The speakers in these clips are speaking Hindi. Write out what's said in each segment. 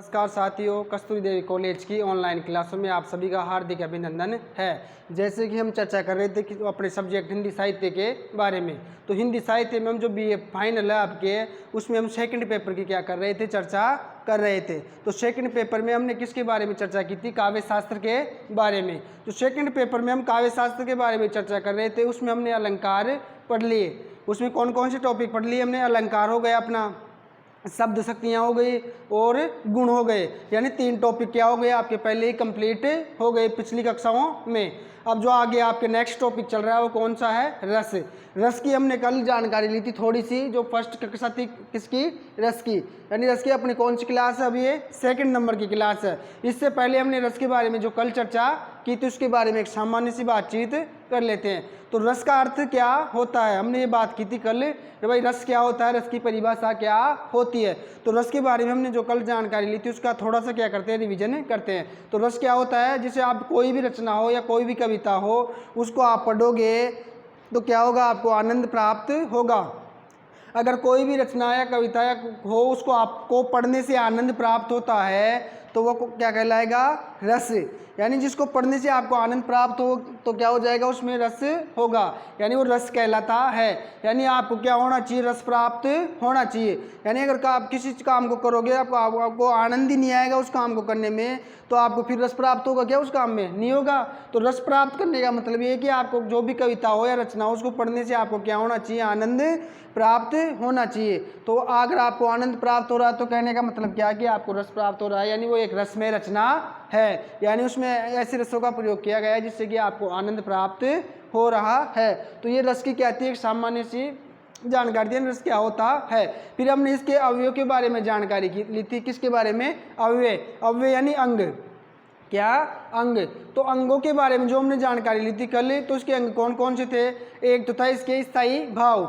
नमस्कार साथियों, कस्तूरी देवी कॉलेज की ऑनलाइन क्लासों में आप सभी का हार्दिक अभिनंदन है। जैसे कि हम चर्चा कर रहे थे कि अपने सब्जेक्ट हिंदी साहित्य के बारे में, तो हिंदी साहित्य में हम जो बीए फाइनल है आपके, उसमें हम सेकंड पेपर की क्या कर रहे थे, चर्चा कर रहे थे। तो सेकंड पेपर में हमने किसके बारे में चर्चा की थी, काव्य शास्त्र के बारे में। तो सेकंड पेपर में हम काव्य शास्त्र के बारे में चर्चा कर रहे थे, उसमें हमने अलंकार पढ़ लिए। उसमें कौन कौन से टॉपिक पढ़ लिए हमने, अलंकार हो गया अपना, शब्द शक्तियाँ हो गई और गुण हो गए, यानी 3 टॉपिक क्या हो गए आपके पहले ही कंप्लीट हो गए पिछली कक्षाओं में। अब जो आगे आपके नेक्स्ट टॉपिक चल रहा है वो कौन सा है, रस। रस की हमने कल जानकारी ली थी थोड़ी सी, जो फर्स्ट कक्षा थी किसकी, रस की। यानी रस की अपनी कौन सी क्लास है, अभी ये 2nd नंबर की क्लास है। इससे पहले हमने रस के बारे में जो कल चर्चा की थी उसके बारे में एक सामान्य सी बातचीत कर लेते हैं। तो रस का अर्थ क्या होता है, हमने ये बात की थी कल, भाई रस क्या होता है, रस की परिभाषा क्या होती है। तो रस के बारे में हमने जो कल जानकारी ली थी उसका थोड़ा सा क्या करते हैं, रिवीजन करते हैं। तो रस क्या होता है, जैसे आप कोई भी रचना हो या कोई भी कविता हो, उसको आप पढ़ोगे तो क्या होगा, आपको आनंद प्राप्त होगा। अगर कोई भी रचना या कविता या हो उसको आपको पढ़ने से आनंद प्राप्त होता है तो वो क्या कहलाएगा, रस। यानी जिसको पढ़ने से आपको आनंद प्राप्त हो तो क्या हो जाएगा, उसमें रस होगा, यानी वो रस कहलाता है। यानी आपको क्या होना चाहिए, रस प्राप्त होना चाहिए। यानी अगर आप किसी काम को करोगे आपको आनंद ही नहीं आएगा उस काम को करने में, तो आपको फिर रस प्राप्त होगा क्या, उस काम में नहीं होगा। तो रस प्राप्त करने का मतलब ये है कि आपको जो भी कविता हो या रचना हो उसको पढ़ने से आपको क्या होना चाहिए, आनंद प्राप्त होना चाहिए। तो अगर आपको आनंद प्राप्त हो रहा है तो कहने का मतलब क्या है कि आपको रस प्राप्त हो रहा है, यानी वो एक रसमय रचना है। यानी उसमें ऐसे रसों का प्रयोग किया गया है जिससे कि आपको आनंद प्राप्त हो रहा है। तो ये रस की कहती है एक सामान्य सी जानकारी दी, रस क्या होता है। फिर हमने इसके अवयव के बारे में जानकारी ली थी, किसके बारे में, अवयव। अवयव यानी अंग, क्या, अंग। तो अंगों के बारे में जो हमने जानकारी ली थी कल, तो उसके अंग कौन कौन से थे, एक तो था इसके स्थायी भाव।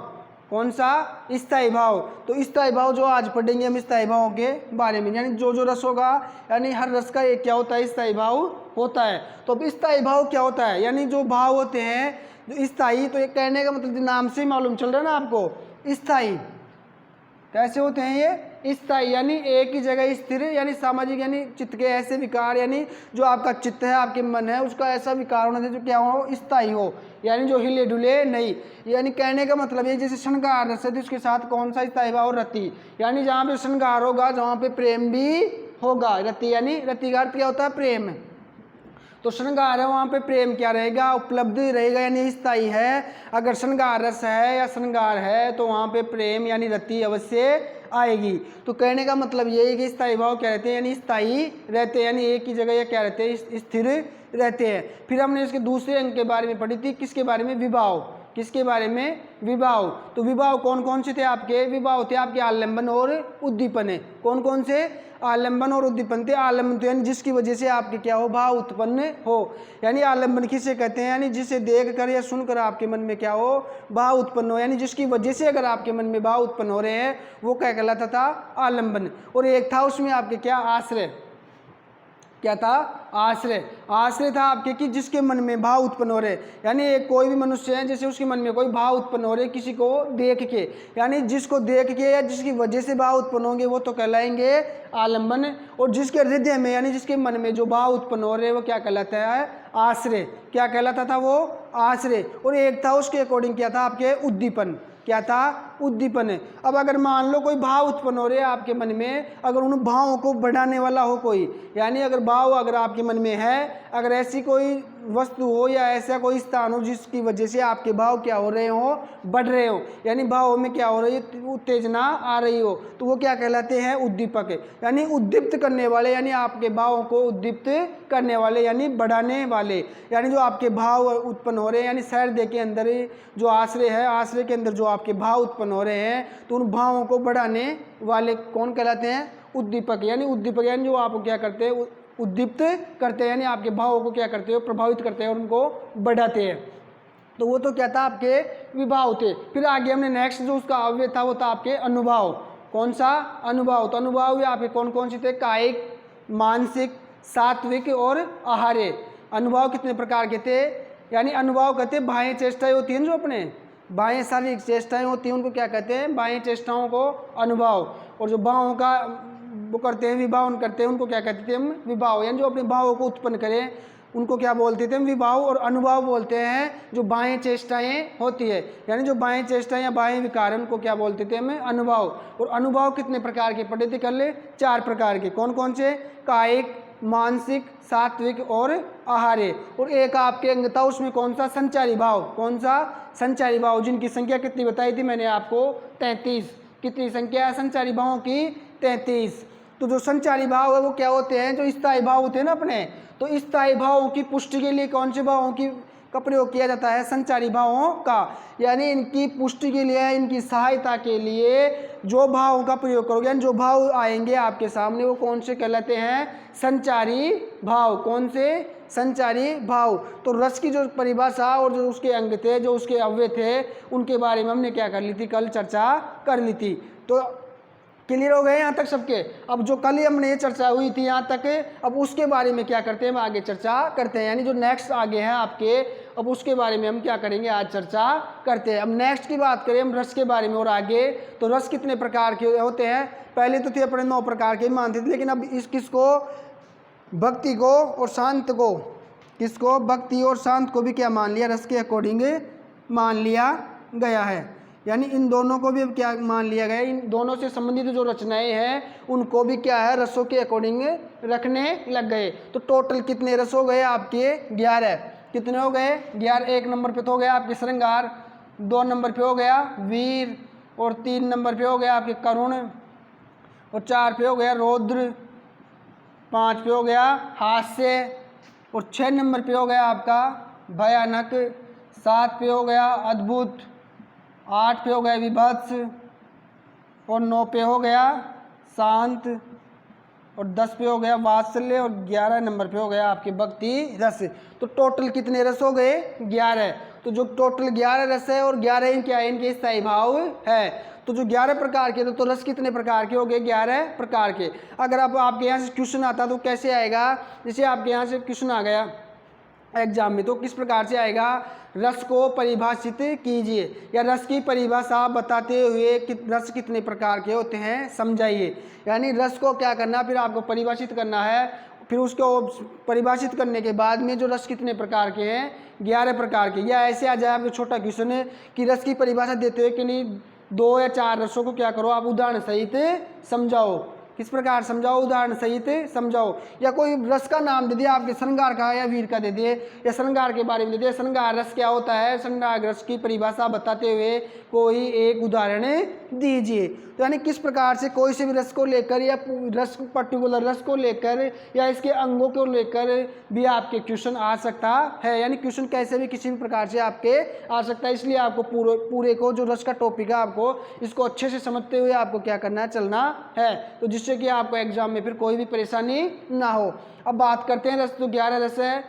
कौन सा, स्थायी भाव। तो स्थायी भाव जो आज पढ़ेंगे हम स्थायी भावों के बारे में, यानी जो रस होगा, यानी हर रस का एक क्या होता है, स्थायी भाव होता है। तो अब स्थायी भाव क्या होता है, यानी जो भाव होते हैं जो स्थायी, तो ये कहने का मतलब नाम से ही मालूम चल रहा है ना आपको, स्थायी कैसे होते हैं ये, स्थायी यानी एक ही जगह स्थिर, यानी सामाजिक, यानी चित्त के ऐसे विकार, यानी जो आपका चित्त है, आपके मन है, उसका ऐसा विकार होना चाहिए जो क्या हो, स्थायी हो, यानी जो हिले डुले नहीं। यानी कहने का मतलब ये, जैसे श्रृंगार रस है तो उसके साथ कौन सा स्थायी भाव, रति। यानी जहाँ पे श्रृंगार होगा जहाँ पे प्रेम भी होगा, रति यानी रति का अर्थ क्या होता है, प्रेम। तो श्रृंगार है वहाँ पे प्रेम क्या रहेगा, उपलब्ध रहेगा, यानी स्थायी है। अगर श्रृंगार रस है या श्रृंगार है तो वहाँ पे प्रेम यानी रति अवश्य आएगी। तो कहने का मतलब ये है कि स्थायी भाव क्या रहते हैं, यानी स्थायी रहते हैं, यानी एक ही जगह या क्या रहते हैं, स्थिर रहते हैं। फिर हमने इसके दूसरे अंग के बारे में पढ़ी थी, किसके बारे में, विभाव। किसके बारे में, विभाव। तो विभाव कौन कौन से थे आपके, विभाव थे आपके आलंबन और उद्दीपन है। कौन कौन से, आलंबन और उद्दीपन थे। आलंबन तो यानी जिसकी वजह से आपके क्या हो, भाव उत्पन्न हो। यानी आलंबन किसे कहते हैं, यानी जिसे देख कर या सुनकर आपके मन में क्या हो, भाव उत्पन्न हो, यानी जिसकी वजह से अगर आपके मन में भाव उत्पन्न हो रहे हैं वो क्या कहलाता था, आलंबन। और एक था उसमें आपके क्या, आश्रय। क्या था, आश्रय। आश्रय था आपके कि जिसके मन में भाव उत्पन्न हो रहे, यानी एक कोई भी मनुष्य है जैसे उसके मन में कोई भाव उत्पन्न हो रहे किसी को देख के, यानी जिसको देख के या जिसकी वजह से भाव उत्पन्न होंगे वो तो कहलाएंगे आलंबन। और जिसके हृदय में यानी जिसके मन में जो भाव उत्पन्न हो रहे वो क्या कहलाता है, आश्रय। क्या कहलाता था वो, आश्रय। और एक था उसके अकॉर्डिंग क्या था आपके, उद्दीपन। क्या था, उद्दीपन है। अब अगर मान लो कोई भाव उत्पन्न हो रहे हैं आपके मन में, अगर उन भावों को बढ़ाने वाला हो कोई, यानी अगर भाव अगर आपके मन में है, अगर ऐसी कोई वस्तु हो या ऐसा कोई स्थान हो जिसकी वजह से आपके भाव क्या हो रहे हो, बढ़ रहे हो, यानी भावों में क्या हो रही है, उत्तेजना आ रही हो, तो वो क्या कहलाते हैं, उद्दीपक। यानी उद्दीप्त करने वाले, यानी आपके भावों को उद्दीप्त करने वाले, यानी बढ़ाने वाले। यानी जो आपके भाव उत्पन्न हो रहे हैं, यानी हृदय के अंदर जो आश्रय है, आश्रय के अंदर जो आपके भाव उत्पन्न हो रहे हैं, तो उन भावों को बढ़ाने वाले कौन कहलाते हैं, उद्दीपक। यानी उद्दीपक यानी जो आपको क्या करते हैं, उद्दीप्त करते हैं, यानी आपके भावों को क्या करते हो, प्रभावित करते हैं और उनको बढ़ाते हैं। तो वो तो क्या था, आपके विभाव थे। फिर आगे हमने नेक्स्ट जो उसका अवयव था वो था आपके अनुभाव। कौन सा, अनुभाव। तो अनुभाव ये आपके कौन कौन से थे, कायिक, मानसिक, सात्विक और आहार्य। अनुभाव कितने प्रकार के थे, यानी अनुभाव कहते हैं बाह्य चेष्टाएं होती हैं, जो अपने बाह्य शारीरिक चेष्टाएं होती हैं उनको क्या कहते हैं, बाह्य चेष्टाओं को अनुभाव। और जो भावों का वो करते हैं, विभावन करते हैं, उनको क्या कहते थे हम? विभाव। यानी जो अपने भावों को उत्पन्न करें उनको क्या बोलते थे हम? विभाव। और अनुभाव बोलते हैं जो बाह्य चेष्टाएं होती है, यानी जो बाह्य चेष्टाएं या बाह्य विकार उनको क्या बोलते थे हमें? अनुभाव। और अनुभाव कितने प्रकार के पढ़े थे कल? 4 प्रकार के। कौन कौन से? कायिक, मानसिक, सात्विक और आहार्य। और एक आपके अंग था उसमें कौन सा? संचारी भाव। कौन सा? संचारी भाव, जिनकी संख्या कितनी बताई थी मैंने आपको? 33। कितनी संख्या है संचारी भावों की? 33। तो जो संचारी भाव है वो क्या होते हैं? जो स्थायी भाव होते हैं ना अपने, तो स्थायी भावों की पुष्टि के लिए कौन से भावों की का प्रयोग किया जाता है? संचारी भावों का। यानी इनकी पुष्टि के लिए, इनकी सहायता के लिए जो भावों का प्रयोग करोगे, यानी जो भाव आएंगे आपके सामने वो कौन से कहलाते हैं? संचारी भाव। कौन से? संचारी भाव। तो रस की जो परिभाषा और जो उसके अंग थे, जो उसके अवयव थे, उनके बारे में हमने क्या कर ली थी? कल चर्चा कर ली थी। तो क्लियर हो गए यहाँ तक सबके? अब जो कल ही हमने ये चर्चा हुई थी यहाँ तक, अब उसके बारे में क्या करते हैं? हम आगे चर्चा करते हैं, यानी जो नेक्स्ट आगे है आपके, अब उसके बारे में हम क्या करेंगे? आज चर्चा करते हैं। अब नेक्स्ट की बात करें हम रस के बारे में और आगे, तो रस कितने प्रकार के होते हैं? पहले तो थे अपने 9 प्रकार के मानते थे, लेकिन अब इस किसको? भक्ति को और शांत को, किसको? भक्ति और शांत को भी क्या मान लिया? रस के अकॉर्डिंग मान लिया गया है। यानी इन दोनों को भी क्या मान लिया गया? इन दोनों से संबंधित जो रचनाएं हैं उनको भी क्या है? रसों के अकॉर्डिंग रखने लग गए। तो टोटल कितने रस हो गए आपके? 11। कितने हो गए? 11। 1 नंबर पे तो हो गया आपके श्रृंगार, 2 नंबर पे हो गया वीर, और 3 नंबर पे हो गया आपके करुण, और 4 पे हो गया रौद्र, 5 पे हो गया हास्य, और 6 नंबर पे हो गया आपका भयानक, 7 पे हो गया अद्भुत, 8 पे हो गया विभत्स, और 9 पे हो गया शांत, और 10 पे हो गया वात्सल्य, और 11 नंबर पे हो गया आपके भक्ति रस। तो टोटल कितने रस हो गए? 11। तो जो टोटल 11 रस है और 11 क्या है? इनके स्थायी भाव है। तो जो 11 प्रकार के, तो रस कितने प्रकार के हो गए? 11 प्रकार के। अगर अब आपके यहाँ से क्वेश्चन आता तो कैसे आएगा? जैसे आपके यहाँ से क्वेश्चन आ गया एग्जाम में, तो किस प्रकार से आएगा? रस को परिभाषित कीजिए, या रस की परिभाषा बताते हुए रस कितने प्रकार के होते हैं समझाइए। यानी रस को क्या करना, फिर आपको परिभाषित करना है, फिर उसको परिभाषित करने के बाद में जो रस कितने प्रकार के हैं? 11 प्रकार के। या ऐसे आ जाए आपको छोटा क्वेश्चन है कि रस की परिभाषा देते हुए कि नहीं 2 या 4 रसों को क्या करो आप? उदाहरण सहित समझाओ। किस प्रकार समझाओ? उदाहरण सहित समझाओ। या कोई रस का नाम दे दिया आपके, श्रृंगार का या वीर का दे दिए, या श्रृंगार के बारे में दे दिए, श्रृंगार रस क्या होता है, श्रृंगार रस की परिभाषा बताते हुए कोई एक उदाहरण दीजिए। तो यानी किस प्रकार से कोई से भी रस को लेकर या रस पर्टिकुलर रस को लेकर या इसके अंगों को लेकर भी आपके क्वेश्चन आ सकता है। यानी क्वेश्चन कैसे भी किसी भी प्रकार से आपके आ सकता है। इसलिए आपको पूरे को जो रस का टॉपिक है आपको इसको अच्छे से समझते हुए आपको क्या करना है? चलना है, तो जिससे कि आपको एग्जाम में फिर कोई भी परेशानी ना हो। अब बात करते हैं रस। तो 11 रस है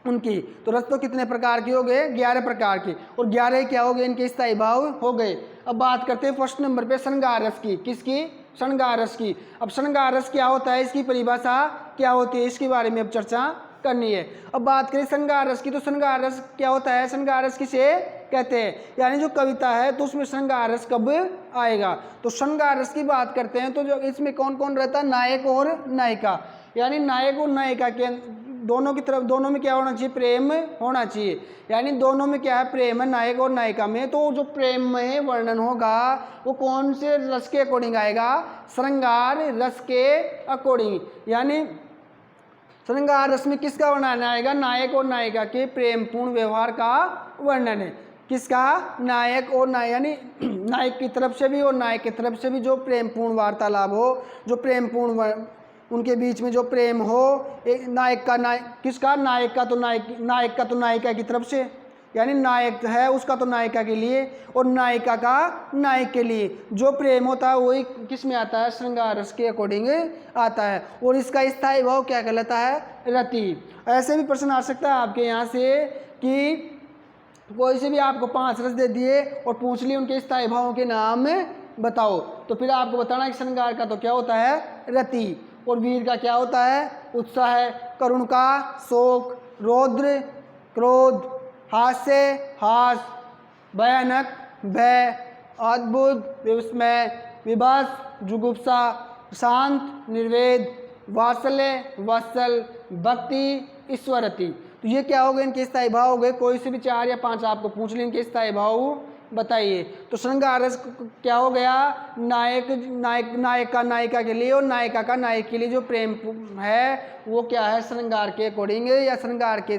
उनकी, तो रस तो कितने प्रकार के हो गए? 11 प्रकार के, और 11 क्या हो गए? इनके स्थायी भाव हो गए। अब बात करते हैं फर्स्ट नंबर पे श्रृंगार रस की। किसकी? श्रृंगार रस की। अब श्रृंगार रस क्या होता है, इसकी परिभाषा क्या होती है, इसके बारे में अब चर्चा करनी है। अब बात करें श्रृंगार रस की, तो श्रृंगार रस क्या होता है? श्रृंगार रस किसे कहते हैं? यानी जो कविता है तो उसमें श्रृंगार रस कब आएगा? तो श्रृंगार रस की बात करते हैं तो जो इसमें कौन कौन रहता है? नायक और नायिका। यानी नायक और नायिका के दोनों की तरफ, दोनों में क्या होना चाहिए? प्रेम होना चाहिए। यानी दोनों में क्या है? प्रेम है, नायक और नायिका में। तो जो प्रेम में वर्णन होगा वो कौन से रस के अकॉर्डिंग आएगा? श्रृंगार रस के अकॉर्डिंग। यानी श्रृंगार रस में किसका वर्णन आएगा? नायक और नायिका के प्रेम पूर्ण व्यवहार का वर्णन है। किसका? नायक और यानी नायक की तरफ से भी और नायक की तरफ से भी जो प्रेम पूर्ण वार्तालाप हो, जो प्रेम पूर्ण उनके बीच में जो प्रेम हो, एक नायक का किसका? नायक का तो नायिका की तरफ से, यानी नायक है उसका तो नायिका के लिए, और नायिका का नायक के लिए जो प्रेम होता है वही किस में आता है? श्रृंगार रस के अकॉर्डिंग आता है। और इसका स्थायी भाव क्या कहलाता है? रति। ऐसे भी प्रश्न आ सकता है आपके यहाँ से कि कोई से भी आपको 5 रस दे दिए और पूछ लिए उनके स्थायी भावों के नाम बताओ, तो फिर आपको बताना कि श्रृंगार का तो क्या होता है? रति, और वीर का क्या होता है? उत्साह, करुण का शोक, रौद्र क्रोध, हास्य हास, भयानक भय, अद्भुत विस्मय, विभत्स जुगुप्सा, शांत, निर्वेद, वात्सल्य, वत्सल, भक्ति, ईश्वरति। तो ये क्या हो गए, इनके स्थायी भाव हो गए। कोई से भी 4 या 5 आपको पूछ लें इनके स्थायी भाव बताइए। तो श्रृंगार रस क्या हो गया, नायक का नायिका के लिए और नायिका का नायक के लिए जो प्रेम है वो क्या है, श्रृंगार के अकॉर्डिंग या श्रृंगार के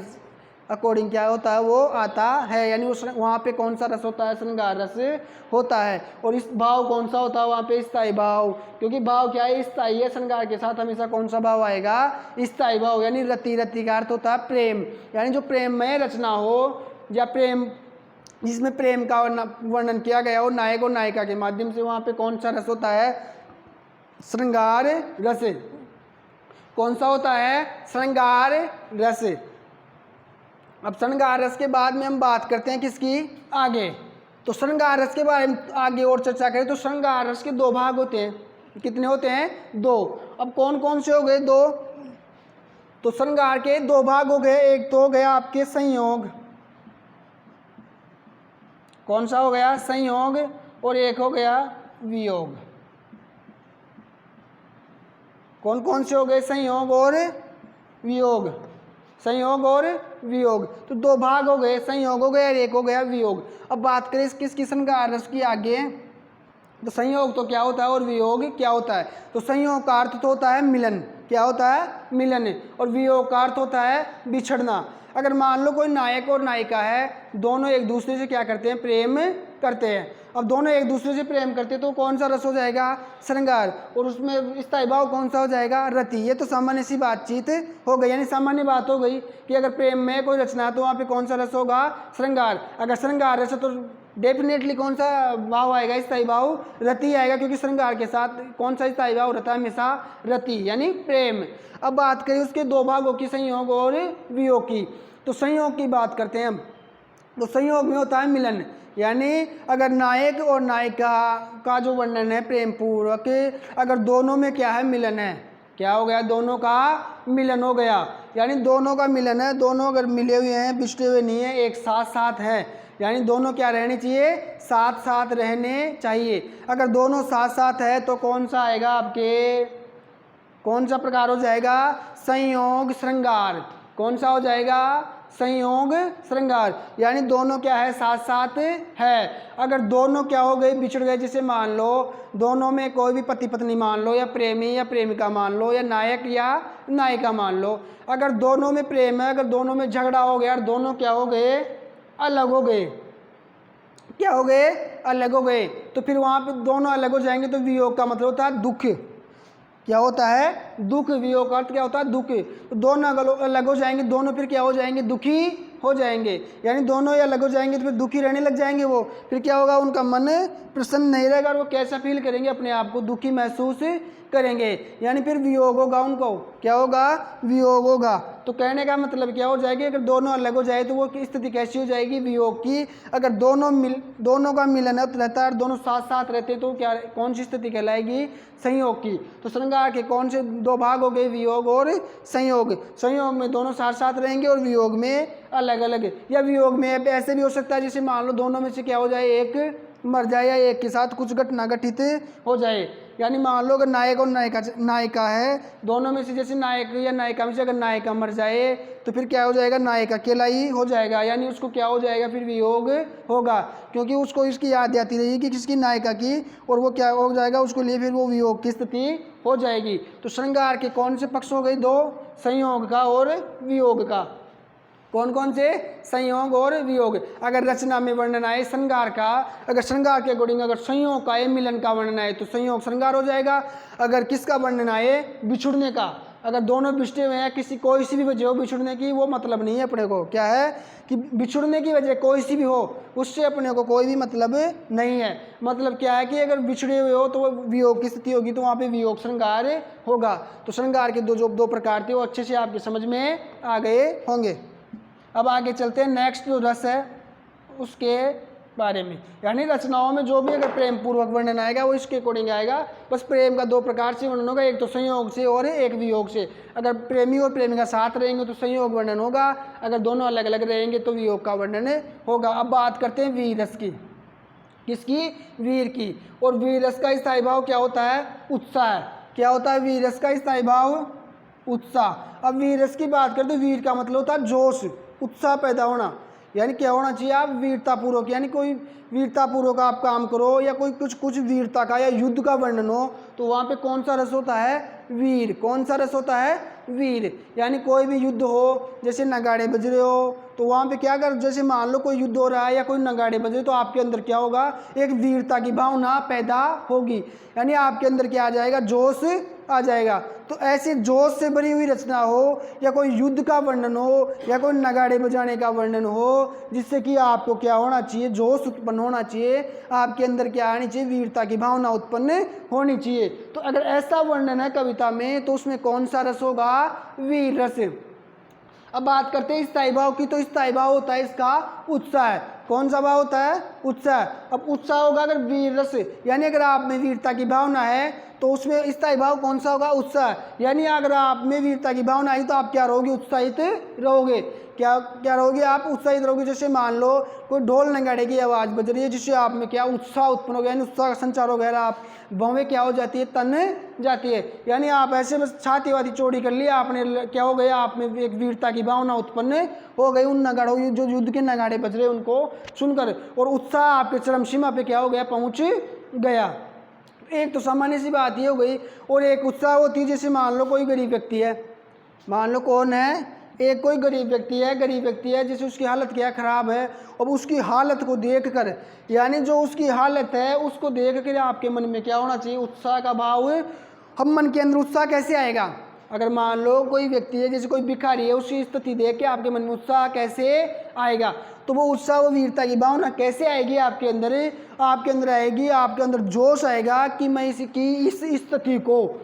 अकॉर्डिंग क्या होता है वो आता है। यानी उस वहाँ पे कौन सा रस होता है, श्रृंगार रस होता है। और इस भाव कौन सा होता है वहाँ पे, स्थायी भाव, क्योंकि भाव क्या है, स्थायी है। श्रृंगार के साथ हमेशा कौन सा भाव आएगा, स्थायी भाव। यानी रति, रति का अर्थ होता है प्रेम, यानी जो प्रेम में रचना हो या प्रेम जिसमें प्रेम का वर्णन किया गया हो नायक और नायिका के माध्यम से, वहाँ पे कौन सा रस होता है, श्रृंगार रस। कौन सा होता है, श्रृंगार रस। अब श्रृंगार रस के बाद में हम बात करते हैं किसकी, आगे। तो श्रृंगार रस के बारे में आगे और चर्चा करें तो श्रृंगार रस के 2 भाग होते हैं। कितने होते हैं, 2। अब कौन कौन से हो गए, 2। तो श्रृंगार के 2 भाग हो गए। एक तो हो गया आपके संयोग, कौन सा हो गया, संयोग, और एक हो गया वियोग। कौन कौन से हो गए, संयोग और वियोग, संयोग और वियोग। तो 2 भाग हो गए, संयोग हो गया और एक हो गया वियोग। अब बात करें किसकी, श्रृंगार रस की आगे। तो संयोग तो क्या होता है और वियोग क्या होता है। तो संयोग का अर्थ तो होता है मिलन, क्या होता है, मिलन। और वियोग का अर्थ होता है बिछड़ना। अगर मान लो कोई नायक और नायिका है, दोनों एक दूसरे से क्या करते हैं, प्रेम करते हैं। अब दोनों एक दूसरे से प्रेम करते हैं तो कौन सा रस हो जाएगा, श्रृंगार, और उसमें स्थायी भाव कौन सा हो जाएगा, रति। ये तो सामान्य सी बातचीत हो गई, यानी सामान्य बात हो गई कि अगर प्रेम में कोई रचना तो वहाँ पे कौन सा रस होगा, श्रृंगार। अगर श्रृंगार रस है तो डेफिनेटली कौन सा भाव आएगा, स्थायी भाव रति आएगा, क्योंकि श्रृंगार के साथ कौन सा स्थायी भाव रहता है, हमेशा रति, यानी प्रेम। अब बात करें उसके 2 भागों की, संयोग और वियोग की। तो संयोग की बात करते हैं हम। तो संयोग में होता है मिलन, यानी अगर नायक और नायिका का जो वर्णन है प्रेम पूर्वक, अगर दोनों में क्या है, मिलन है, क्या हो गया, दोनों का मिलन हो गया। यानी दोनों का मिलन है, दोनों अगर मिले हुए हैं, बिछड़े हुए नहीं है, एक साथ साथ हैं, यानी दोनों क्या रहने चाहिए, साथ साथ रहने चाहिए। अगर दोनों साथ साथ है तो कौन सा आएगा आपके, कौन सा प्रकार हो जाएगा, संयोग श्रृंगार। कौन सा हो जाएगा, संयोग श्रृंगार। यानी दोनों क्या है, साथ साथ है। अगर दोनों क्या हो गए, बिछड़ गए, जैसे मान लो दोनों में कोई भी पति पत्नी मान लो, या प्रेमी या प्रेमिका मान लो, या नायक या नायिका मान लो, अगर दोनों में प्रेम है, अगर दोनों में झगड़ा हो गया और दोनों क्या हो गए, अलग हो गए, क्या हो गए, अलग हो गए, तो फिर वहाँ पे दोनों अलग हो जाएंगे। तो वियोग का मतलब होता है दुख, क्या होता है, दुख। वियोग का अर्थ क्या होता है, दुख। तो दोनों अलग हो जाएंगे, दोनों फिर क्या हो जाएंगे, दुखी हो जाएंगे। यानी दोनों ही अलग हो जाएंगे तो फिर दुखी रहने लग जाएंगे वो, फिर क्या होगा, उनका मन प्रसन्न नहीं रहेगा और वो कैसा फील करेंगे, अपने आप को दुखी महसूस करेंगे। यानी फिर वियोग होगा, उनको क्या होगा, वियोग होगा। तो कहने का मतलब क्या हो जाएगी, अगर दोनों अलग हो जाए तो वो स्थिति कैसी हो जाएगी, वियोग की। अगर दोनों का मिलन रहता है, दोनों साथ साथ रहते हैं तो क्या, कौन सी स्थिति कहलाएगी, संयोग की। तो श्रृंगार के कौन से 2 भाग हो गए, वियोग और संयोग। संयोग में दोनों साथ साथ रहेंगे और वियोग में अलग अलग। या वियोग में ऐसे भी हो सकता है जैसे मान लो दोनों में से क्या हो जाए, एक मर जाए या एक के साथ कुछ घटना घटित हो जाए। यानी मान लो अगर नायक और नायिका है, दोनों में से जैसे नायक या नायिका में से अगर नायिका मर जाए तो फिर क्या हो जाएगा, नायक अकेला ही हो जाएगा। यानी उसको क्या हो जाएगा, फिर वियोग होगा, क्योंकि उसको इसकी याद आती रहेगी किसकी, नायिका की, और वो क्या हो जाएगा, उसको लिए फिर वो वियोग की स्थिति हो जाएगी। तो श्रृंगार के कौन से पक्ष हो गए, 2, संयोग का और वियोग का। कौन कौन से, संयोग और वियोग। अगर रचना में वर्णन आए श्रृंगार का, अगर श्रृंगार के अकॉर्डिंग अगर संयोग का या मिलन का वर्णन आए तो संयोग श्रृंगार हो जाएगा। अगर किसका वर्णन आए, बिछुड़ने का, अगर दोनों बिछड़े हुए हैं, किसी कोई सी भी वजह हो बिछुड़ने की, वो मतलब नहीं है अपने को, क्या है कि बिछुड़ने की वजह कोई सी भी हो, उससे अपने को कोई भी मतलब नहीं है। मतलब क्या है कि अगर बिछड़े हुए हो तो वो वियोग की स्थिति होगी, तो वहाँ पे वियोग श्रृंगार होगा। तो श्रृंगार के जो 2 प्रकार थे वो अच्छे से आपके समझ में आ गए होंगे। अब आगे चलते हैं, नेक्स्ट जो रस है उसके बारे में। यानी रचनाओं में जो भी अगर प्रेम पूर्वक वर्णन आएगा वो इसके अकॉर्डिंग आएगा। बस प्रेम का 2 प्रकार से वर्णन होगा, एक तो संयोग से और एक वियोग से। अगर प्रेमी और प्रेमिका साथ रहेंगे तो संयोग वर्णन होगा, अगर दोनों अलग अलग रहेंगे तो वियोग का वर्णन होगा। अब बात करते हैं वीर रस की, किसकी, वीर की। और वीर रस का स्थायी भाव क्या होता है, उत्साह। क्या होता है वीर रस का स्थायी भाव, उत्साह। अब वीर रस की बात करें तो वीर का मतलब होता है जोश, उत्साह पैदा होना। यानी क्या होना चाहिए, आप वीरतापूर्वक, यानी कोई वीरतापूर्वक आप काम करो या कोई कुछ वीरता का या युद्ध का वर्णन हो, तो वहाँ पे कौन सा रस होता है, वीर। कौन सा रस होता है, वीर। यानी कोई भी युद्ध हो, जैसे नगाड़े बज रहे हो, तो वहाँ पे क्या कर, जैसे मान लो कोई युद्ध हो रहा है या कोई नगाड़े बज रहे, तो आपके अंदर क्या होगा, एक वीरता की भावना पैदा होगी। यानी आपके अंदर क्या आ जाएगा, जोश आ जाएगा। तो ऐसे जोश से भरी हुई रचना हो, या कोई युद्ध का वर्णन हो, या कोई नगाड़े बजाने का वर्णन हो, जिससे कि आपको क्या होना चाहिए, जोश उत्पन्न होना चाहिए, आपके अंदर क्या आनी चाहिए, वीरता की भावना उत्पन्न होनी चाहिए। तो अगर ऐसा वर्णन है कविता में, तो उसमें कौन सा रस होगा, वीर रस। अब बात करते हैं स्थायी भाव की, तो स्थायी भाव होता है इसका उत्साह। कौन सा भाव होता है, उत्साह। अब उत्साह होगा अगर वीर रस, यानी अगर आप में वीरता की भावना है, तो उसमें स्थायी भाव कौन सा होगा, उत्साह। यानी अगर आप में वीरता की भावना आई, तो आप क्या रहोगे, उत्साहित रहोगे। क्या रहोगे, आप उत्साहित रहोगे। जैसे मान लो कोई ढोल नगाड़े की आवाज़ बज रही है, जिससे आप में क्या उत्साह उत्पन्न हो गया, यानी उत्साह का संचार हो गया, आप भवें क्या हो जाती है, तन जाती है। यानी आप ऐसे बस छाती वाती चौड़ी कर लिया आपने, क्या हो गया, आप में एक वीरता की भावना उत्पन्न हो गई उन नगाड़ों, जो युद्ध के नगाड़े बज रहे उनको सुनकर, और उत्साह आपके चरम सीमा पे क्या हो गया, पहुंच गया। एक तो सामान्य सी बात ये हो गई। और एक उत्साह होती है, जैसे मान लो कोई गरीब व्यक्ति है, मान लो कौन है, एक कोई गरीब व्यक्ति है, जैसे उसकी हालत क्या खराब है, और उसकी हालत को देखकर, यानी जो उसकी हालत है उसको देख कर आपके मन में क्या होना चाहिए, उत्साह का भाव। हम मन के अंदर उत्साह कैसे आएगा, अगर मान लो कोई व्यक्ति है, जैसे कोई भिखारी है, उसकी स्थिति देख के आपके मन में उत्साह कैसे आएगा, तो वो उत्साह, वो वीरता की भावना कैसे आएगी आपके अंदर आएगी, आपके अंदर जोश आएगा कि मैं इस स्थिति को,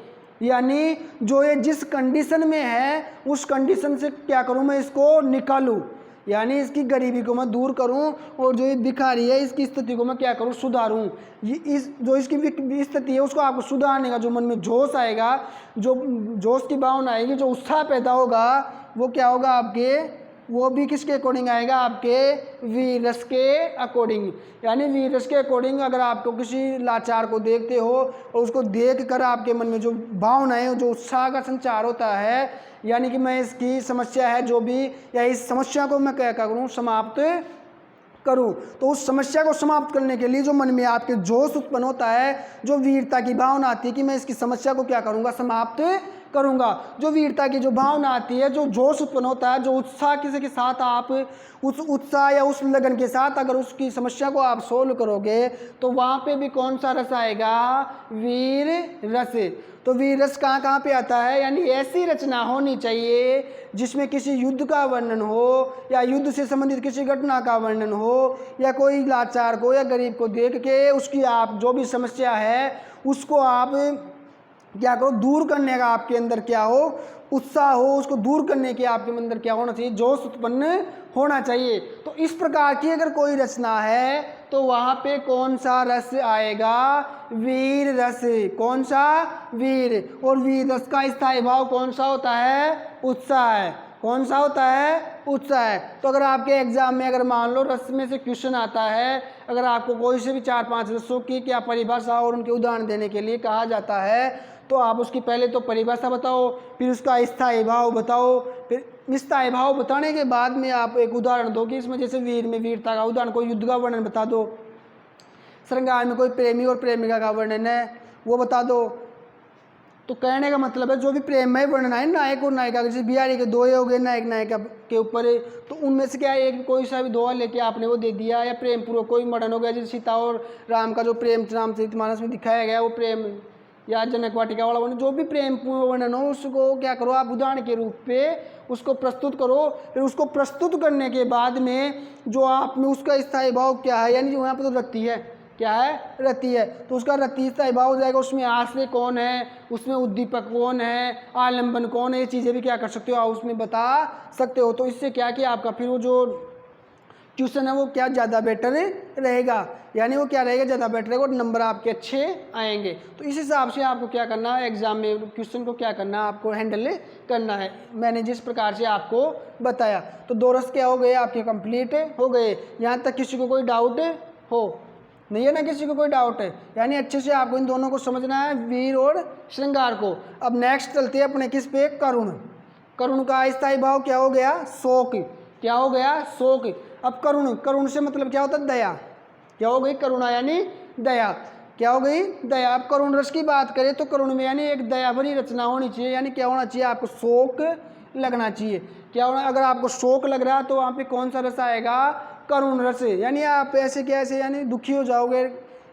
यानी जो ये जिस कंडीशन में है, उस कंडीशन से क्या करूं, मैं इसको निकालूं, यानी इसकी गरीबी को मैं दूर करूं, और जो ये भिखारी है इसकी स्थिति को मैं क्या करूं, सुधारूं। ये इस जो इसकी स्थिति है उसको आपको सुधारने का जो मन में जोश आएगा, जो जोश की भावना आएगी, जो उत्साह पैदा होगा, वो क्या होगा आपके, वो भी किसके अकॉर्डिंग आएगा, आपके वीर रस के अकॉर्डिंग। यानी वीर रस के अकॉर्डिंग अगर आपको किसी लाचार को देखते हो, और उसको देख कर आपके मन में जो भावना है, जो उत्साह का संचार होता है, यानी कि मैं इसकी समस्या है जो भी, या इस समस्या को मैं क्या करूँ, समाप्त करूं, तो उस समस्या को समाप्त करने के लिए जो मन में आपके जोश उत्पन्न होता है, जो वीरता की भावना आती है कि मैं इसकी समस्या को क्या करूंगा, समाप्त करूंगा, जो वीरता की जो भावना आती है, जो जोश उत्पन्न होता है, जो उत्साह किसी के साथ आप उस उत्साह या उस लगन के साथ अगर उसकी समस्या को आप सोल्व करोगे, तो वहाँ पे भी कौन सा रस आएगा, वीर रस। तो वीर रस कहाँ कहाँ पे आता है, यानी ऐसी रचना होनी चाहिए जिसमें किसी युद्ध का वर्णन हो, या युद्ध से संबंधित किसी घटना का वर्णन हो, या कोई लाचार को या गरीब को देख के उसकी आप जो भी समस्या है उसको आप क्या करो, दूर करने का आपके अंदर क्या हो, उत्साह हो, उसको दूर करने के आपके अंदर क्या होना चाहिए, जोश उत्पन्न होना चाहिए। तो इस प्रकार की अगर कोई रचना है, तो वहाँ पे कौन सा रस आएगा, वीर रस। कौन सा, वीर। और वीर रस का स्थायी भाव कौन सा होता है, उत्साह है। कौन सा होता है, उत्साह है। तो अगर आपके एग्जाम में अगर मान लो रस में से क्वेश्चन आता है, अगर आपको कोई से भी 4-5 रसों की क्या परिभाषा और उनके उदाहरण देने के लिए कहा जाता है, तो आप उसकी पहले तो परिभाषा बताओ, फिर उसका स्थायी भाव बताओ, फिर स्थायी भाव बताने के बाद में आप एक उदाहरण दो कि इसमें जैसे वीर में वीरता का उदाहरण, कोई युद्ध का वर्णन बता दो, श्रृंगार में कोई प्रेमी और प्रेमिका का वर्णन है वो बता दो। तो कहने का मतलब है जो भी प्रेममय वर्णन है नायक और नायिका, जैसे बिहारी के दो हो गए नायक नायिका के ऊपर, तो उनमें से क्या एक कोई सा भी दोहा लेके आपने वो दे दिया, या प्रेम पूर्वक कोई वर्णन हो गया, जैसे सीता और राम का जो प्रेम रामचरितमानस में दिखाया गया वो प्रेम, या जनक वाटिका वाला वर्णन, जो भी प्रेम पूर्व वर्णन हो उसको क्या करो आप उदाहरण के रूप पे उसको प्रस्तुत करो। फिर उसको प्रस्तुत करने के बाद में जो आप में उसका स्थायी भाव क्या है, यानी जो यहाँ पर तो रति है, क्या है, रति है, तो उसका रति स्थायी भाव हो जाएगा। उसमें आश्रय कौन है, उसमें उद्दीपक कौन है, आलम्बन कौन है, ये चीज़ें भी क्या कर सकते हो आप उसमें बता सकते हो। तो इससे क्या कि आपका फिर वो जो ट्यूशन है वो क्या ज़्यादा बेटर रहेगा, यानी वो क्या रहेगा, ज़्यादा बेटर रहेगा और नंबर आपके अच्छे आएंगे। तो इस हिसाब से आपको क्या करना है, एग्जाम में क्वेश्चन को क्या करना है, आपको हैंडल करना है। मैंने जिस प्रकार से आपको बताया, तो 2 रस क्या हो गए आपके कंप्लीट हो गए। यहाँ तक किसी को कोई डाउट हो नहीं है ना किसी को कोई डाउट है? यानी अच्छे से आपको इन दोनों को समझना है, वीर और श्रृंगार को। अब नेक्स्ट चलते हैं अपने किस पे, करुण। करुण का अस्थायी भाव क्या हो गया, शोक। क्या हो गया, शोक। अब करुण, करुण से मतलब क्या होता है, दया। क्या हो गई, करुणा यानी दया। क्या हो गई, दया। अब करुण रस की बात करें तो करुण में यानी एक दया भरी रचना होनी चाहिए, यानी क्या होना चाहिए, आपको शोक लगना चाहिए। क्या होना, अगर आपको शोक लग रहा है तो वहाँ पे कौन सा रस आएगा, करुण रस। यानी आप ऐसे कैसे यानी दुखी हो जाओगे,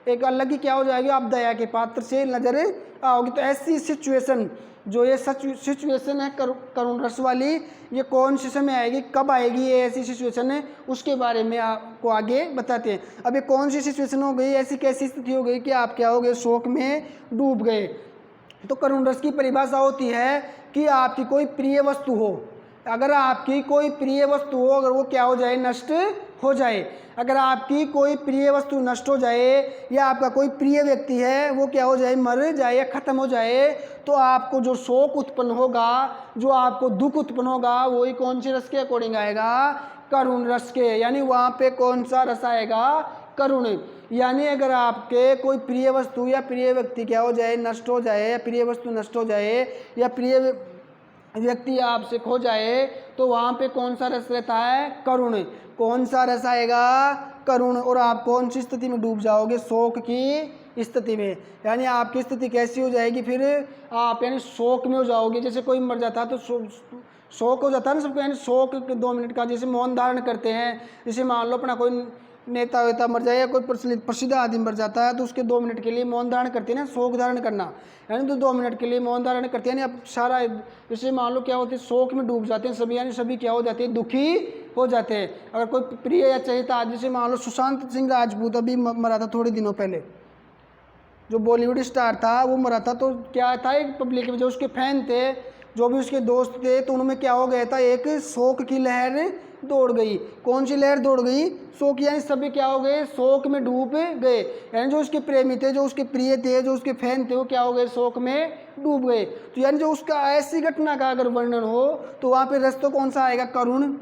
एक अलग ही क्या हो जाएगी, आप दया के पात्र से नजर आओगे। तो ऐसी सिचुएशन, जो ये सिचुएशन है करुण रस वाली, ये कौन से समय आएगी, कब आएगी, ये ऐसी सिचुएशन है, उसके बारे में आपको आगे बताते हैं। अब ये कौन सी सिचुएशन हो गई, ऐसी कैसी स्थिति हो गई कि आप क्या हो गए, शोक में डूब गए। तो करुण रस की परिभाषा होती है कि आपकी कोई प्रिय वस्तु हो, अगर आपकी कोई प्रिय वस्तु हो, अगर वो क्या हो जाए, नष्ट हो जाए। अगर आपकी कोई प्रिय वस्तु नष्ट हो जाए, या आपका कोई प्रिय व्यक्ति है वो क्या हो जाए, मर जाए या ख़त्म हो जाए, तो आपको जो शोक उत्पन्न होगा, जो आपको दुख उत्पन्न होगा, वही कौन से रस के अकॉर्डिंग आएगा, करुण रस के। यानी वहाँ पे कौन सा रस आएगा, करुण। यानी अगर आपके कोई प्रिय वस्तु या प्रिय व्यक्ति क्या हो जाए, नष्ट हो जाए, या प्रिय वस्तु नष्ट हो जाए, या प्रिय व्यक्ति आपसे खो जाए, तो वहाँ पे कौन सा रस रहता है, करुण। कौन सा रस आएगा, करुण। और आप कौन सी स्थिति में डूब जाओगे, शोक की स्थिति में। यानी आपकी स्थिति कैसी हो जाएगी फिर, आप यानी शोक में हो जाओगे। जैसे कोई मर जाता है तो शोक हो जाता है ना सबको, यानी शोक 2 मिनट का जैसे मौन धारण करते हैं। जैसे मान लो अपना कोई नेता वेता मर जाए, या कोई प्रसिद्ध आदमी मर जाता है, तो उसके 2 मिनट के लिए मौन धारण करते हैं ना, शोक धारण करना। यानी तो 2 मिनट के लिए मौन धारण करते हैं, यानी अब सारा जैसे मान लो क्या होते हैं, शोक में डूब जाते हैं सभी, यानी सभी क्या हो जाते हैं, दुखी हो जाते हैं। अगर कोई प्रिय या चहेता, जैसे मान लो सुशांत सिंह राजपूत अभी मरा था थोड़े दिनों पहले, जो बॉलीवुड स्टार था, वो मरा था। तो क्या था, एक पब्लिक में जो उसके फैन थे, जो भी उसके दोस्त थे, तो उनमें क्या हो गया था, एक शोक की लहर दौड़ गई। कौन सी लहर दौड़ गई, शोक। यानी सभी क्या हो गए, शोक में डूब गए। यानी जो उसके प्रेमी थे, जो उसके प्रिय थे, जो उसके फैन थे, वो क्या हो गए, शोक में डूब गए। तो यानी जो उसका ऐसी घटना का अगर वर्णन हो, तो वहाँ पे रस तो कौन सा आएगा, करुण।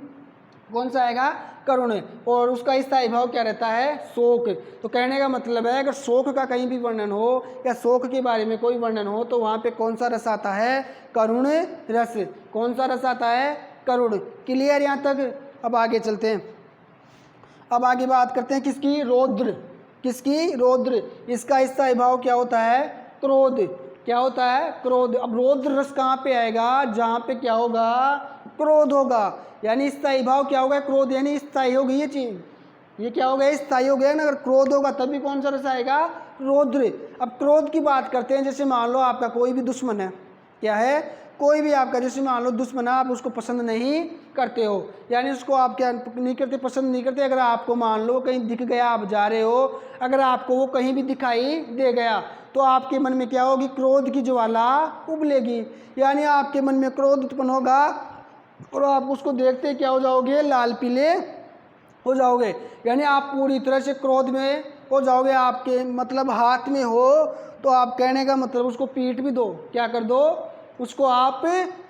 कौन सा आएगा, करुण। और उसका स्थायी भाव क्या रहता है, शोक। तो कहने का मतलब है, अगर शोक का कहीं भी वर्णन हो, या शोक के बारे में कोई वर्णन हो, तो वहाँ पे कौन सा रस आता है, करुण रस। कौन सा रस आता है, करुण। क्लियर यहाँ तक। अब आगे चलते हैं, अब आगे बात करते हैं किसकी, रौद्र। किसकी, रौद्र। इसका स्थायी भाव क्या होता है, क्रोध। क्या होता है, क्रोध। अब रौद्र रस कहाँ पे आएगा, जहाँ पे क्या होगा, क्रोध होगा। यानी स्थायी भाव क्या होगा, क्रोध। यानी स्थायी हो गई ये चीज, ये क्या हो गया, स्थायी हो गया ना। अगर क्रोध होगा तभी कौन सा रस आएगा, रौद्र। अब क्रोध की बात करते हैं। जैसे मान लो आपका कोई भी दुश्मन है, क्या है, कोई भी आपका, जैसे मान लो दुश्मन है, आप उसको पसंद नहीं करते हो, यानी उसको आप क्या नहीं करते, पसंद नहीं करते। अगर आपको मान लो कहीं दिख गया, आप जा रहे हो, अगर आपको वो कहीं भी दिखाई दे गया, तो आपके मन में क्या होगी, क्रोध की ज्वाला उबलेगी। यानी आपके मन में क्रोध उत्पन्न होगा, और आप उसको देखते क्या हो जाओगे, लाल पीले हो जाओगे। यानी आप पूरी तरह से क्रोध में हो जाओगे। आपके मतलब हाथ में हो तो आप, कहने का मतलब उसको पीट भी दो, क्या कर दो, उसको आप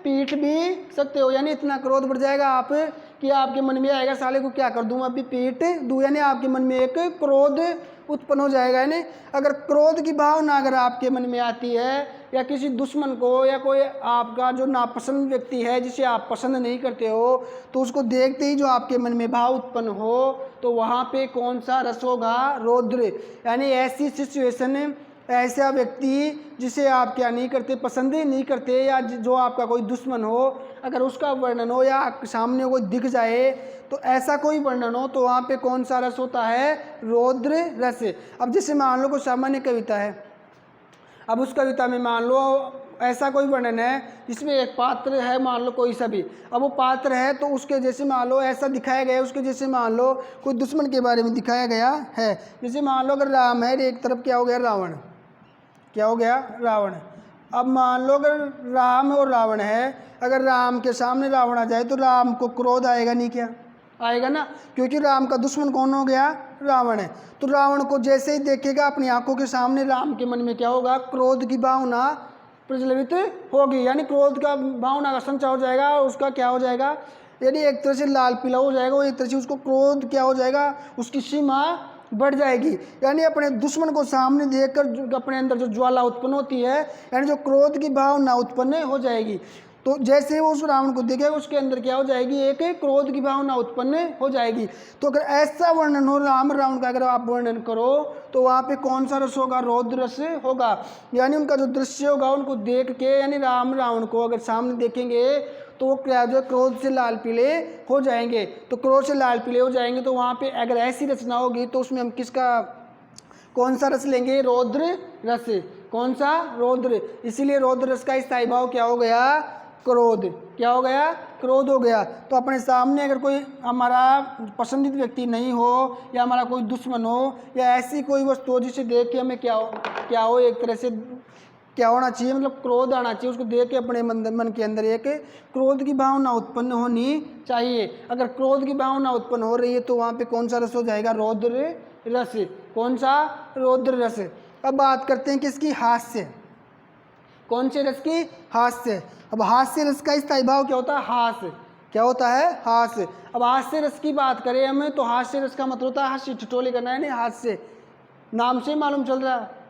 पीट भी सकते हो। यानी इतना क्रोध बढ़ जाएगा आप कि आपके मन में आएगा, साले को क्या कर दूं, अभी पीट दूं। यानी आपके मन में एक क्रोध उत्पन्न हो जाएगा। यानी अगर क्रोध की भावना अगर आपके मन में आती है, या किसी दुश्मन को, या कोई आपका जो नापसंद व्यक्ति है जिसे आप पसंद नहीं करते हो, तो उसको देखते ही जो आपके मन में भाव उत्पन्न हो, तो वहाँ पे कौन सा रस होगा, रौद्र। यानी ऐसी सिचुएशन, ऐसा व्यक्ति जिसे आप क्या नहीं करते, पसंद ही नहीं करते, या जो आपका कोई दुश्मन हो, अगर उसका वर्णन हो, या सामने कोई दिख जाए, तो ऐसा कोई वर्णन हो, तो वहाँ पे कौन सा रस होता है, रौद्र रस। अब जैसे मान लो कोई सामान्य कविता है, अब उस कविता में मान लो ऐसा कोई वर्णन है जिसमें एक पात्र है, मान लो कोई सा भी। अब वो पात्र है तो उसके जैसे मान लो ऐसा दिखाया गया है, उसके जैसे मान लो कोई दुश्मन के बारे में दिखाया गया है। जैसे मान लो अगर राम है, एक तरफ क्या हो गया, रावण। क्या हो गया, रावण। अब मान लो अगर राम और रावण है, अगर राम के सामने रावण आ जाए तो राम को क्रोध आएगा नहीं, क्या आएगा ना, क्योंकि राम का दुश्मन कौन हो गया, रावण है। तो रावण को जैसे ही देखेगा अपनी आंखों के सामने, राम के मन में क्या होगा, क्रोध की भावना प्रज्वलित होगी। यानी क्रोध का भावना का संचार हो जाएगा, और उसका क्या हो जाएगा, यानी एक तरह से लाल पीला हो जाएगा, और एक तरह से उसको क्रोध क्या हो जाएगा, उसकी सीमा बढ़ जाएगी। यानी अपने दुश्मन को सामने देखकर अपने अंदर जो ज्वाला उत्पन्न होती है, यानी जो क्रोध की भावना उत्पन्न हो जाएगी। तो जैसे वो उस रावण को देखेगा उसके अंदर क्या हो जाएगी, एक क्रोध की भावना उत्पन्न हो जाएगी। तो अगर ऐसा वर्णन हो राम रावण का, अगर आप वर्णन करो तो वहाँ पे कौन सा रस होगा, रौद्र रस होगा। यानी उनका जो दृश्य होगा उनको देख के, यानी राम रावण को अगर सामने देखेंगे तो वो क्या जो क्रोध से लाल पीले हो जाएंगे। तो क्रोध से लाल पीले हो जाएंगे तो वहाँ पे अगर ऐसी रचना होगी तो उसमें हम किसका, कौन सा रस लेंगे, रौद्र रस। कौन सा, रौद्र। इसीलिए रौद्र रस का स्थायी भाव क्या हो गया, क्रोध। क्या हो गया, क्रोध हो गया। तो अपने सामने अगर कोई हमारा पसंदीदा व्यक्ति नहीं हो, या हमारा कोई दुश्मन हो, या ऐसी कोई वस्तु हो जिसे देख के हमें क्या हो एक तरह से क्या होना चाहिए, मतलब क्रोध आना चाहिए। उसको देख के अपने मन के अंदर एक क्रोध की भावना उत्पन्न होनी चाहिए। अगर क्रोध की भावना उत्पन्न हो रही है तो वहाँ पे कौन सा रस हो जाएगा, रौद्र रस। कौन सा, रौद्र रस। अब बात करते हैं किसकी, हास्य। कौन से रस की, हास्य। अब हास्य रस का स्थायी भाव क्या होता है, हास्य। क्या होता है, हास्य। अब हास्य रस की बात करें हमें तो हास्य रस का मतलब होता है हंसी ठिठोली करना, है नहीं, हास्य। नाम से मालूम चल रहा है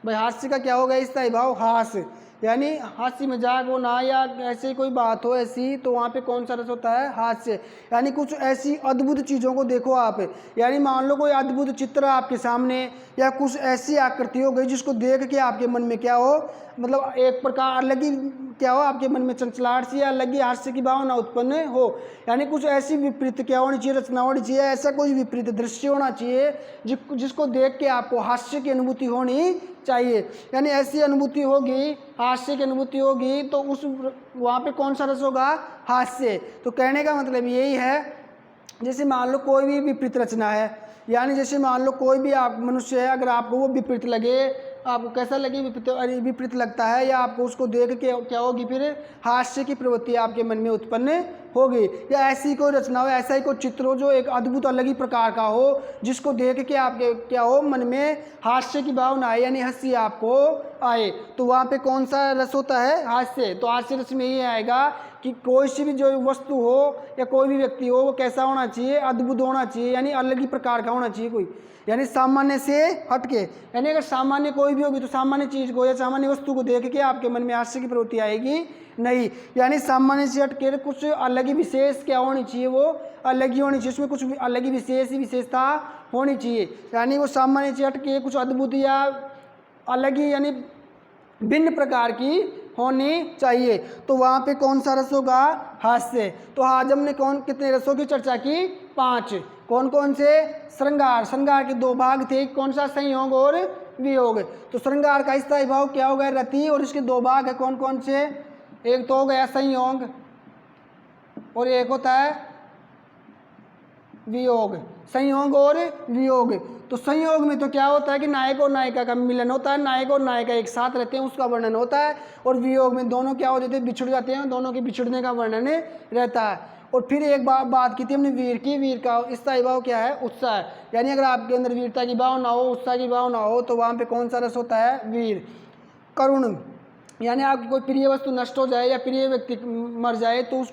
भाई, हास्य का क्या होगा स्थायी भाव, हास्य। यानी हंसी मजाक होना या ऐसी कोई बात हो ऐसी, तो वहाँ पे कौन सा रस होता है, हास्य। यानी कुछ ऐसी अद्भुत चीज़ों को देखो आप, यानी मान लो कोई अद्भुत चित्र आपके सामने, या कुछ ऐसी आकृति हो गई जिसको देख के आपके मन में क्या हो, मतलब एक प्रकार अलग ही क्या हो, आपके मन में चंचलाहट सी या अलग ही हास्य की भावना उत्पन्न हो। यानी कुछ ऐसी विपरीत क्या होनी चाहिए, रचना होनी चाहिए, ऐसा कोई विपरीत दृश्य होना चाहिए जिसको देख के आपको हास्य की अनुभूति होनी चाहिए। यानी ऐसी अनुभूति होगी, हास्य की अनुभूति होगी, तो उस वहाँ पे कौन सा रस होगा, हास्य। तो कहने का मतलब यही है, जैसे मान लो कोई भी विपरीत रचना है, यानी जैसे मान लो कोई भी आप मनुष्य है, अगर आपको वो विपरीत लगे, आपको कैसा लगे, विपरीत लगता है, या आपको उसको देख के क्या होगी, फिर हास्य की प्रवृत्ति आपके मन में उत्पन्न होगी। या ऐसी कोई रचना हो, ऐसा ही कोई चित्र हो जो एक अद्भुत अलग ही प्रकार का हो, जिसको देख के आपके क्या हो, मन में हास्य की भावना आए, यानी हंसी आपको आए, तो वहाँ पे कौन सा रस होता है, हास्य। तो हास्य रस में ये आएगा कि कोई सी भी जो वस्तु हो या कोई भी व्यक्ति हो वो कैसा होना चाहिए, अद्भुत होना चाहिए, यानी अलग ही प्रकार का होना चाहिए कोई, यानी सामान्य से हटके। यानी अगर सामान्य कोई भी होगी तो सामान्य चीज़ को या सामान्य वस्तु को देख के आपके मन में हास्य की प्रवृत्ति आएगी नहीं। यानी सामान्य से हटके कुछ अलग ही विशेष क्या होनी चाहिए, वो अलग ही होनी चाहिए, उसमें कुछ अलग ही विशेषता होनी चाहिए। यानी वो सामान्य से हटके कुछ अद्भुत या अलग ही, यानी भिन्न प्रकार की होनी चाहिए। तो वहाँ पे कौन सा रस होगा, हास्य। तो आज हमने कितने रसों की चर्चा की, 5। कौन कौन से, श्रृंगार। श्रृंगार के 2 भाग थे, कौन सा, संयोग और वियोग। तो श्रृंगार का स्थायी भाव क्या हो गया, रति, और इसके 2 भाग है, कौन कौन से, एक तो हो गया संयोग और एक होता है वियोग। संयोग और वियोग। तो संयोग में तो क्या होता है कि नायक और नायिका का मिलन होता है, नायक और नायिका एक साथ रहते हैं, उसका वर्णन होता है। और वियोग में दोनों क्या हो जाते हैं, बिछुड़ जाते हैं, दोनों के बिछुड़ने का वर्णन रहता है। और फिर एक बात की थी हमने वीर की, वीर का स्थायी भाव क्या है, उत्साह। यानी अगर आपके अंदर वीरता की भावना हो, उत्साह की भावना हो, तो वहाँ पे कौन सा रस होता है, वीर। करुण, यानी आपकी कोई प्रिय वस्तु नष्ट हो जाए या प्रिय व्यक्ति मर जाए तो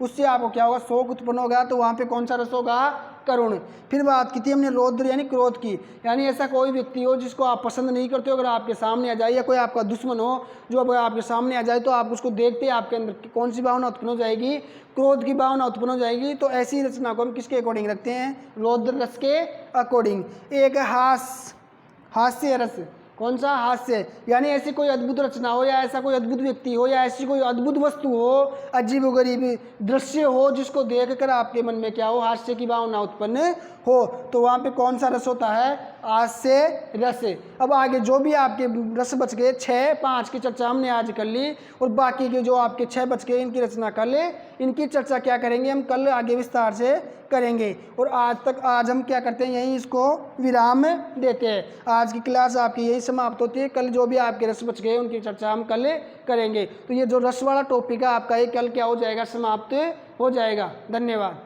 उससे आपको क्या होगा, शोक उत्पन्न होगा, तो वहाँ पे कौन सा रस होगा, करुण। फिर बात की थी हमने रौद्र यानी क्रोध की। यानी ऐसा कोई व्यक्ति हो जिसको आप पसंद नहीं करते हो, अगर आपके सामने आ जाए, या कोई आपका दुश्मन हो जो अगर आपके सामने आ जाए तो आप उसको देखते आपके अंदर कौन सी भावना उत्पन्न हो जाएगी, क्रोध की भावना उत्पन्न हो जाएगी। तो ऐसी रचना को हम किसके अकॉर्डिंग रखते हैं, रौद्र रस के अकॉर्डिंग। एक है हास्य रस। कौन सा, हास्य। यानी ऐसी कोई अद्भुत रचना हो, या ऐसा कोई अद्भुत व्यक्ति हो, या ऐसी कोई अद्भुत वस्तु हो, अजीबोगरीब दृश्य हो, जिसको देखकर आपके मन में क्या हो, हास्य की भावना उत्पन्न हो, तो वहाँ पे कौन सा रस होता है, हास्य रस। अब आगे जो भी आपके रस बच गए, 5 की चर्चा हमने आज कर ली, और बाकी के जो आपके 6 बच गए इनकी रचना कर ले। इनकी चर्चा क्या करेंगे हम कल आगे विस्तार से करेंगे। और आज हम क्या करते हैं, यहीं इसको विराम देते हैं। आज की क्लास आपकी यही समाप्त होती है। कल जो भी आपके रस बच गए उनकी चर्चा हम कल करेंगे। तो ये जो रस वाला टॉपिक है आपका, ये कल क्या हो जाएगा, समाप्त हो जाएगा। धन्यवाद।